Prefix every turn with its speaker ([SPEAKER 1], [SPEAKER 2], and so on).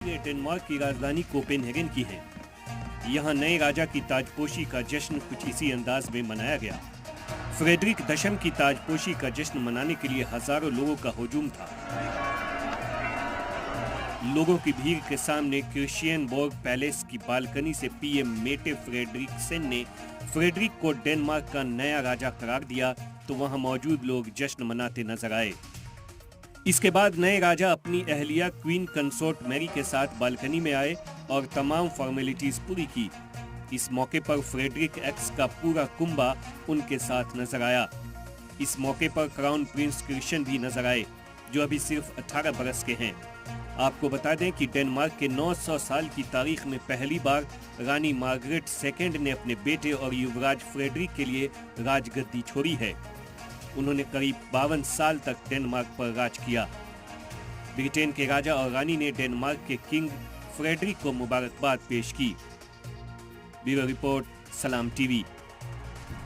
[SPEAKER 1] ये डेनमार्क की राजधानी कोपेनहेगन की है। यहाँ नए राजा की ताजपोशी का जश्न कुछ इसी अंदाज में मनाया गया। फ्रेडरिक दशम की ताजपोशी का जश्न मनाने के लिए हजारों लोगों का हुजूम था। लोगों की भीड़ के सामने क्रिश्चियनबोर्ग पैलेस की बालकनी से पीएम मेटे फ्रेडरिकसेन ने फ्रेडरिक को डेनमार्क का नया राजा करार दिया तो वहां मौजूद लोग जश्न मनाते नजर आए। इसके बाद नए राजा अपनी अहलिया क्वीन कंसोर्ट मैरी के साथ बालकनी में आए और तमाम फॉर्मेलिटीज पूरी की। इस मौके पर फ्रेडरिक एक्स का पूरा कुंबा उनके साथ नजर आया। इस मौके पर क्राउन प्रिंस क्रिश्चियन भी नजर आए, जो अभी सिर्फ 18 बरस के हैं। आपको बता दें कि डेनमार्क के 900 साल की तारीख में पहली बार रानी मार्गरेट सेकेंड ने अपने बेटे और युवराज फ्रेडरिक के लिए राजगद्दी छोड़ी है। उन्होंने करीब 52 साल तक डेनमार्क पर राज किया। ब्रिटेन के राजा और रानी ने डेनमार्क के किंग फ्रेडरिक को मुबारकबाद पेश की। ब्यूरो रिपोर्ट, सलाम टीवी।